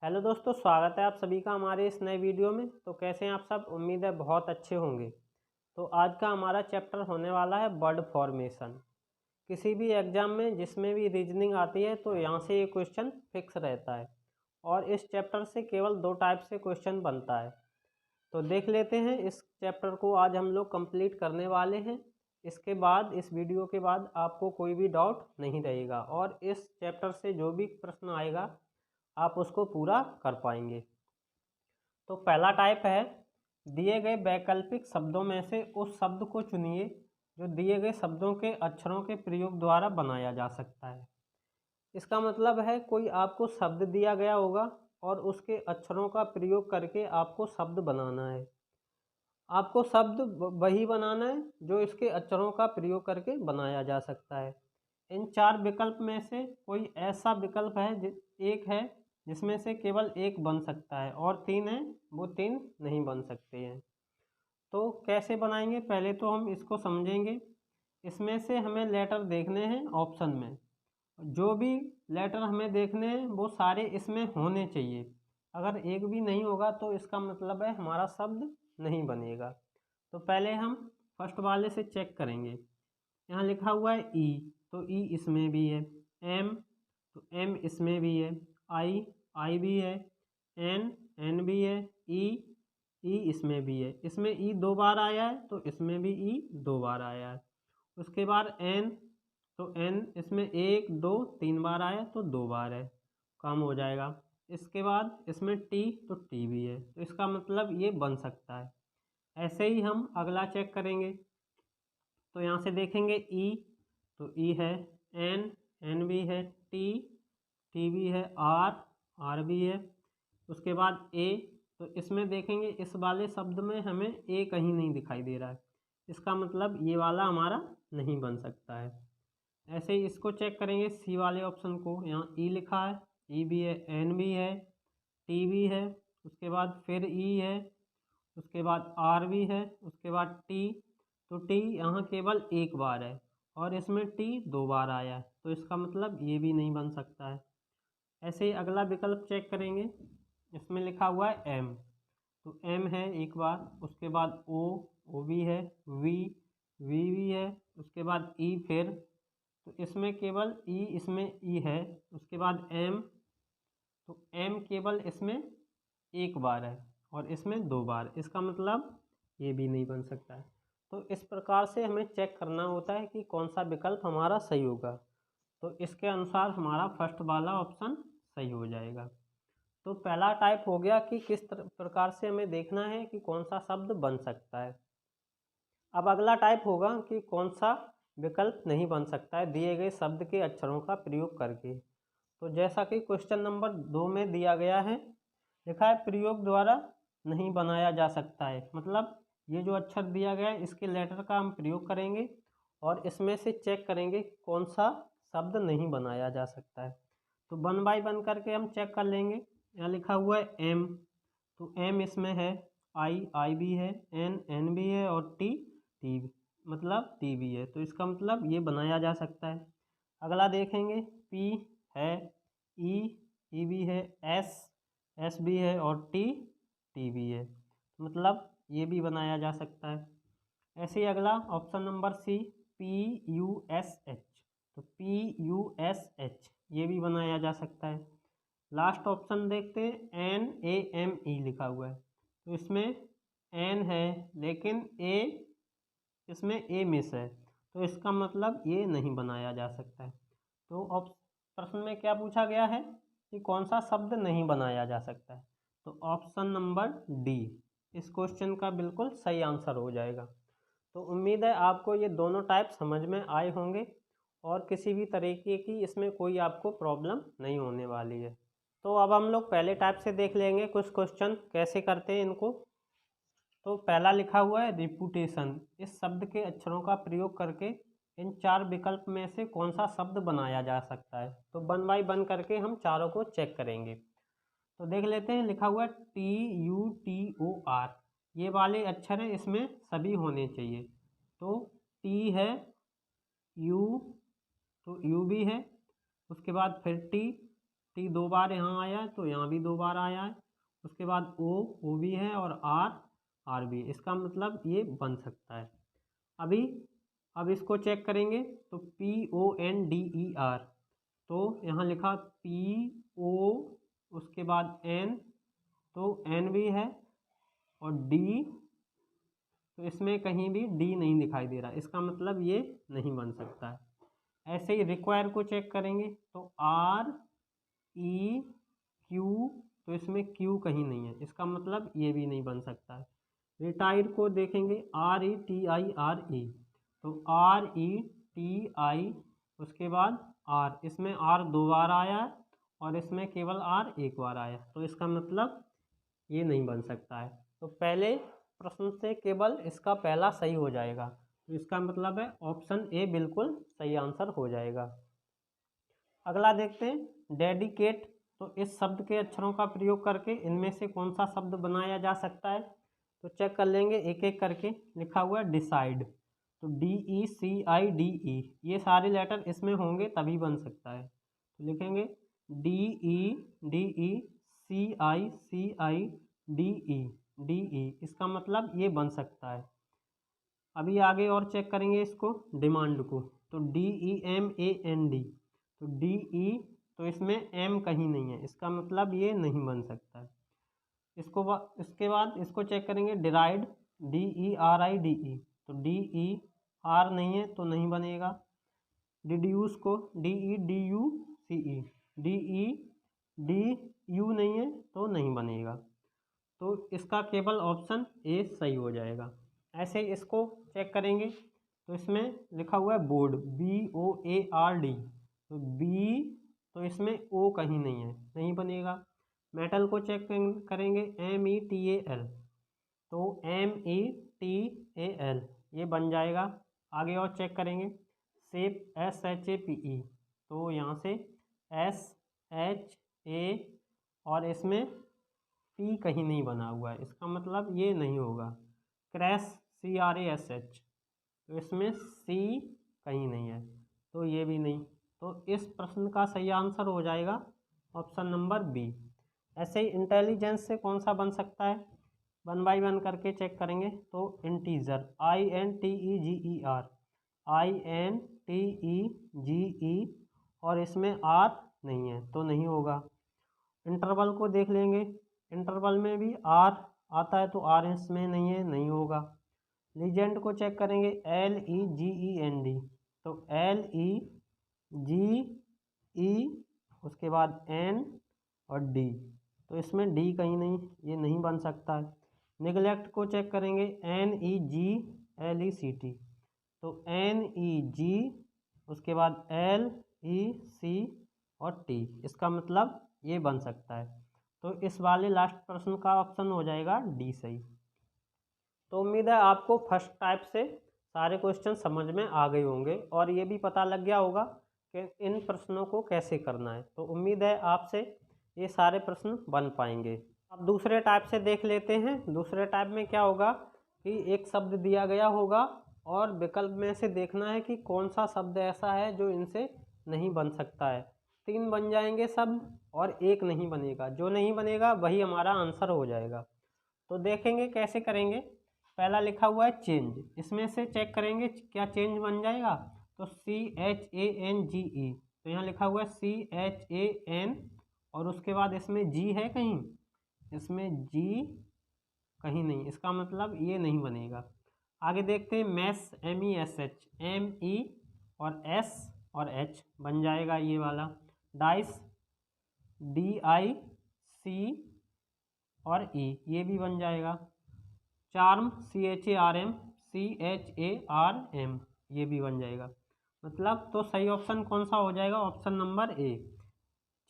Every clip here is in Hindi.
हेलो दोस्तों, स्वागत है आप सभी का हमारे इस नए वीडियो में। तो कैसे हैं आप सब? उम्मीद है बहुत अच्छे होंगे। तो आज का हमारा चैप्टर होने वाला है वर्ड फॉर्मेशन। किसी भी एग्जाम में जिसमें भी रीजनिंग आती है तो यहाँ से ये क्वेश्चन फिक्स रहता है और इस चैप्टर से केवल 2 टाइप से क्वेश्चन बनता है। तो देख लेते हैं, इस चैप्टर को आज हम लोग कंप्लीट करने वाले हैं। इसके बाद, इस वीडियो के बाद आपको कोई भी डाउट नहीं रहेगा और इस चैप्टर से जो भी प्रश्न आएगा आप उसको पूरा कर पाएंगे। तो पहला टाइप है, दिए गए वैकल्पिक शब्दों में से उस शब्द को चुनिए जो दिए गए शब्दों के अक्षरों के प्रयोग द्वारा बनाया जा सकता है। इसका मतलब है कोई आपको शब्द दिया गया होगा और उसके अक्षरों का प्रयोग करके आपको शब्द बनाना है। आपको शब्द वही बनाना है जो इसके अक्षरों का प्रयोग करके बनाया जा सकता है। इन 4 विकल्प में से कोई ऐसा विकल्प है, एक है जिसमें से केवल एक बन सकता है और 3 हैं वो 3 नहीं बन सकते हैं। तो कैसे बनाएंगे, पहले तो हम इसको समझेंगे। इसमें से हमें लेटर देखने हैं ऑप्शन में। जो भी लेटर हमें देखने हैं वो सारे इसमें होने चाहिए। अगर एक भी नहीं होगा तो इसका मतलब है हमारा शब्द नहीं बनेगा। तो पहले हम फर्स्ट वाले से चेक करेंगे। यहाँ लिखा हुआ है ई, तो ई इसमें भी है। एम, तो एम इसमें भी है। आई, आई भी है। एन, एन भी है। ई इसमें भी है। इसमें ई 2 बार आया है तो इसमें भी ई 2 बार आया है। उसके बाद एन, तो एन इसमें 1 2 3 बार आया तो 2 बार है, काम हो जाएगा। इसके बाद इसमें टी, तो टी भी है, तो इसका मतलब ये बन सकता है। ऐसे ही हम अगला चेक करेंगे। तो यहाँ से देखेंगे ई, तो ई है। एन, एन भी है। टी, टी भी है। आर, आर भी है। उसके बाद ए, तो इसमें देखेंगे इस वाले शब्द में हमें ए कहीं नहीं दिखाई दे रहा है, इसका मतलब ये वाला हमारा नहीं बन सकता है। ऐसे ही इसको चेक करेंगे सी वाले ऑप्शन को। यहाँ ई लिखा है, ई भी है। एन भी है। टी भी है। उसके बाद फिर ई है। उसके बाद आर भी है। उसके बाद टी, तो टी यहाँ केवल एक बार है और इसमें टी 2 बार आया है, तो इसका मतलब ये भी नहीं बन सकता है। ऐसे ही अगला विकल्प चेक करेंगे। इसमें लिखा हुआ है एम, तो एम है एक बार। उसके बाद ओ, ओ भी है। वी, वी भी है। उसके बाद ई फिर, तो इसमें केवल ई, इसमें ई है। उसके बाद एम, तो एम केवल इसमें एक बार है और इसमें 2 बार, इसका मतलब ये भी नहीं बन सकता है। तो इस प्रकार से हमें चेक करना होता है कि कौन सा विकल्प हमारा सही होगा। तो इसके अनुसार हमारा फर्स्ट वाला ऑप्शन सही हो जाएगा। तो पहला टाइप हो गया कि किस प्रकार से हमें देखना है कि कौन सा शब्द बन सकता है। अब अगला टाइप होगा कि कौन सा विकल्प नहीं बन सकता है दिए गए शब्द के अक्षरों का प्रयोग करके। तो जैसा कि क्वेश्चन नंबर 2 में दिया गया है, लिखा है प्रयोग द्वारा नहीं बनाया जा सकता है। मतलब ये जो अक्षर दिया गया है इसके लेटर का हम प्रयोग करेंगे और इसमें से चेक करेंगे कौन सा शब्द नहीं बनाया जा सकता है। तो 1 बाय 1 करके हम चेक कर लेंगे। यहाँ लिखा हुआ है एम, तो एम इसमें है। आई, आई भी है। एन, एन भी है। और टी, टी मतलब टी भी है, तो इसका मतलब ये बनाया जा सकता है। अगला देखेंगे, पी है। ई, ई भी है। एस, एस भी है। और टी, टी भी है, मतलब ये भी बनाया जा सकता है। ऐसे ही अगला option number C, P U S H, तो पी यू एस एच ये भी बनाया जा सकता है। लास्ट ऑप्शन देखते हैं, एन ए एम ई लिखा हुआ है, तो इसमें एन है लेकिन ए, इसमें ए मिस है, तो इसका मतलब ये नहीं बनाया जा सकता है। तो प्रश्न में क्या पूछा गया है कि कौन सा शब्द नहीं बनाया जा सकता है, तो ऑप्शन नंबर डी इस क्वेश्चन का बिल्कुल सही आंसर हो जाएगा। तो उम्मीद है आपको ये दोनों टाइप समझ में आए होंगे और किसी भी तरीके की इसमें कोई आपको प्रॉब्लम नहीं होने वाली है। तो अब हम लोग पहले टाइप से देख लेंगे कुछ क्वेश्चन कैसे करते हैं इनको। तो पहला लिखा हुआ है रिपुटेशन, इस शब्द के अक्षरों का प्रयोग करके इन 4 विकल्प में से कौन सा शब्द बनाया जा सकता है। तो 1 बाय 1 करके हम चारों को चेक करेंगे। तो देख लेते हैं, लिखा हुआ है T U T O R, ये वाले अक्षर हैं, इसमें सभी होने चाहिए। तो टी है। यू, तो यू भी है। उसके बाद फिर टी, टी 2 बार यहाँ आया है तो यहाँ भी 2 बार आया है। उसके बाद ओ भी है और आर भी। इसका मतलब ये बन सकता है। अब इसको चेक करेंगे तो PONDER, तो यहाँ लिखा PO, उसके बाद N, तो N भी है, और D, तो इसमें कहीं भी D नहीं दिखाई दे रहा, इसका मतलब ये नहीं बन सकता है। ऐसे ही रिक्वायर को चेक करेंगे तो REQ, तो इसमें Q कहीं नहीं है, इसका मतलब ये भी नहीं बन सकता है। रिटायर को देखेंगे RETIRE, तो RETI, उसके बाद R, इसमें R 2 बार आया है और इसमें केवल R 1 बार आया, तो इसका मतलब ये नहीं बन सकता है। तो पहले प्रश्न से केवल इसका पहला सही हो जाएगा, तो इसका मतलब है ऑप्शन ए बिल्कुल सही आंसर हो जाएगा। अगला देखते हैं डेडिकेट, तो इस शब्द के अक्षरों का प्रयोग करके इनमें से कौन सा शब्द बनाया जा सकता है, तो चेक कर लेंगे एक एक करके। लिखा हुआ है डिसाइड, तो DECIDE, ये सारे लेटर इसमें होंगे तभी बन सकता है, तो लिखेंगे DECIDE, इसका मतलब ये बन सकता है। अभी आगे और चेक करेंगे इसको, डिमांड को, तो DEMAND, तो DE, तो इसमें M कहीं नहीं है, इसका मतलब ये नहीं बन सकता है। इसके बाद इसको चेक करेंगे डिराइड, DERIDE, तो DER नहीं है तो नहीं बनेगा। डिड्यूस को DEDUCE, DEDU नहीं है तो नहीं बनेगा, तो इसका केवल ऑप्शन ए सही हो जाएगा। ऐसे ही इसको चेक करेंगे तो इसमें लिखा हुआ है बोर्ड, BOARD, तो बी, तो इसमें ओ कहीं नहीं है, नहीं बनेगा। मेटल को चेक करेंगे METAL, तो METAL, ये बन जाएगा। आगे और चेक करेंगे शेप SHAPE, तो यहाँ से SHA, और इसमें P कहीं नहीं बना हुआ है, इसका मतलब ये नहीं होगा। क्रैश CRASH, तो इसमें C कहीं नहीं है, तो ये भी नहीं, तो इस प्रश्न का सही आंसर हो जाएगा ऑप्शन नंबर बी। ऐसे ही इंटेलिजेंस से कौन सा बन सकता है, 1 बाय 1 करके चेक करेंगे। तो इंटीजर, INTEGER, और इसमें R नहीं है तो नहीं होगा। इंटरवल को देख लेंगे, इंटरवल में भी R आता है तो R इसमें नहीं है, नहीं होगा। लीजेंड को चेक करेंगे LEGEND, तो LEGE, उसके बाद N और D, तो इसमें D कहीं नहीं, ये नहीं बन सकता है। निगलेक्ट को चेक करेंगे NEGLECT, तो NEG, उसके बाद LEC और T, इसका मतलब ये बन सकता है, तो इस वाले लास्ट प्रश्न का ऑप्शन हो जाएगा डी सही। तो उम्मीद है आपको फर्स्ट टाइप से सारे क्वेश्चन समझ में आ गए होंगे और ये भी पता लग गया होगा कि इन प्रश्नों को कैसे करना है। तो उम्मीद है आपसे ये सारे प्रश्न बन पाएंगे। अब दूसरे टाइप से देख लेते हैं। दूसरे टाइप में क्या होगा कि एक शब्द दिया गया होगा और विकल्प में से देखना है कि कौन सा शब्द ऐसा है जो इनसे नहीं बन सकता है। 3 बन जाएंगे शब्द और एक नहीं बनेगा, जो नहीं बनेगा वही हमारा आंसर हो जाएगा। तो देखेंगे कैसे करेंगे। पहला लिखा हुआ है चेंज, इसमें से चेक करेंगे क्या चेंज बन जाएगा, तो CHANGE, तो यहाँ लिखा हुआ है CHAN और उसके बाद इसमें जी है कहीं, इसमें जी कहीं नहीं, इसका मतलब ये नहीं बनेगा। आगे देखते हैं मैश, MESH, ME और S और H बन जाएगा ये वाला। डाइस, DIC और E, ये भी बन जाएगा। चार्म, CHARM, CHARM, ये भी बन जाएगा। मतलब तो सही ऑप्शन कौन सा हो जाएगा, ऑप्शन नंबर ए,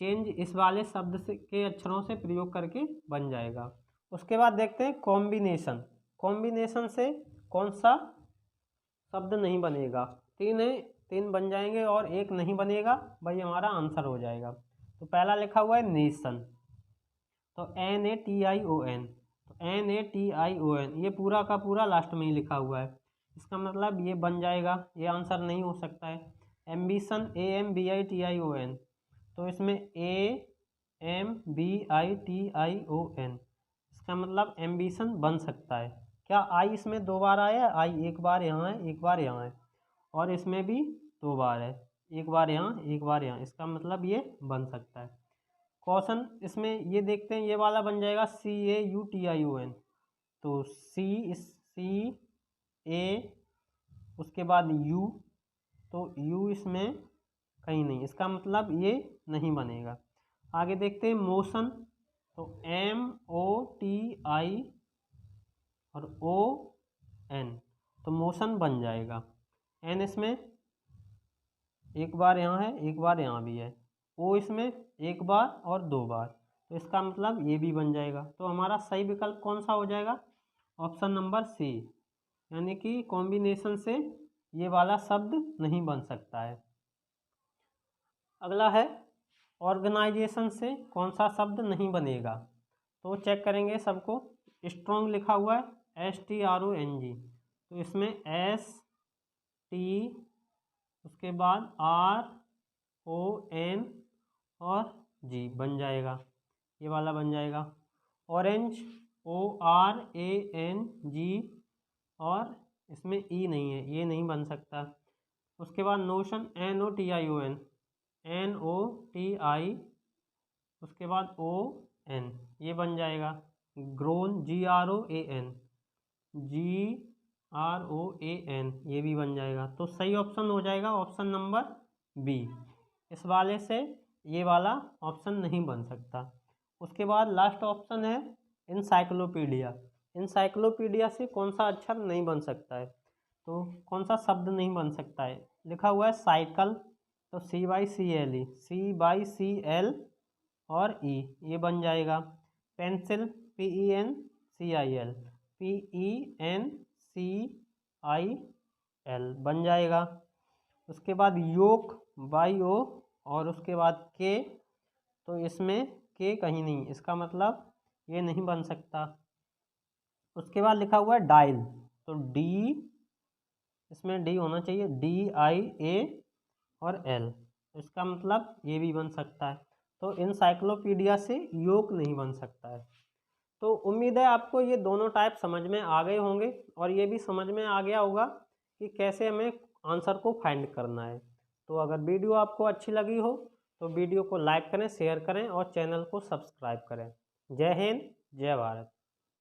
चेंज इस वाले शब्द से के अक्षरों से प्रयोग करके बन जाएगा। उसके बाद देखते हैं कॉम्बिनेशन। कॉम्बिनेशन से कौन सा शब्द नहीं बनेगा, 3 है, 3 बन जाएंगे और एक नहीं बनेगा, भाई हमारा आंसर हो जाएगा। तो पहला लिखा हुआ है नेशन, तो NATION, तो NATION, ये पूरा का पूरा लास्ट में ही लिखा हुआ है, इसका मतलब ये बन जाएगा, ये आंसर नहीं हो सकता है। एम्बिशन, AMBITION, तो इसमें A ambition, इसका मतलब एम्बिशन बन सकता है। क्या आई इसमें 2 बार आया? आई एक बार यहाँ है, एक बार यहाँ है, और इसमें भी 2 बार है, एक बार यहाँ, एक बार यहाँ, इसका मतलब ये बन सकता है। क्वेश्चन इसमें ये देखते हैं, ये वाला बन जाएगा CAUTION, तो CA उसके बाद U, तो U इसमें कहीं नहीं, इसका मतलब ये नहीं बनेगा। आगे देखते हैं मोशन, तो MOTI और ON, तो मोशन बन जाएगा। N इसमें एक बार यहाँ है, एक बार यहाँ भी है, O इसमें एक बार और 2 बार, तो इसका मतलब ये भी बन जाएगा। तो हमारा सही विकल्प कौन सा हो जाएगा? ऑप्शन नंबर सी, यानी कि कॉम्बिनेशन से ये वाला शब्द नहीं बन सकता है। अगला है ऑर्गेनाइजेशन से कौन सा शब्द नहीं बनेगा, तो चेक करेंगे सबको। स्ट्रॉन्ग लिखा हुआ है STRONG, तो इसमें ST उसके बाद RON और G बन जाएगा, ये वाला बन जाएगा। ऑरेंज ORANG, और इसमें E नहीं है, ये नहीं बन सकता। उसके बाद नोशन NOTION, उसके बाद ON, ये बन जाएगा। ग्रोन GROAN, ये भी बन जाएगा। तो सही ऑप्शन हो जाएगा ऑप्शन नंबर बी। इस वाले से ये वाला ऑप्शन नहीं बन सकता। उसके बाद लास्ट ऑप्शन है इंसाइक्लोपीडिया। इंसाइक्लोपीडिया से कौन सा अक्षर नहीं बन सकता है, तो कौन सा शब्द नहीं बन सकता है? लिखा हुआ है साइकिल, तो CYCL और E, ये बन जाएगा। पेंसिल PENCIL बन जाएगा। उसके बाद योक YO और उसके बाद के, तो इसमें के कहीं नहीं, इसका मतलब ये नहीं बन सकता। उसके बाद लिखा हुआ है डायल, तो D, इसमें D होना चाहिए, DIA और L, इसका मतलब ये भी बन सकता है। तो इंसाइक्लोपीडिया से योग नहीं बन सकता है। तो उम्मीद है आपको ये दोनों टाइप समझ में आ गए होंगे, और ये भी समझ में आ गया होगा कि कैसे हमें आंसर को फाइंड करना है। तो अगर वीडियो आपको अच्छी लगी हो तो वीडियो को लाइक करें, शेयर करें और चैनल को सब्सक्राइब करें। जय हिंद, जय भारत।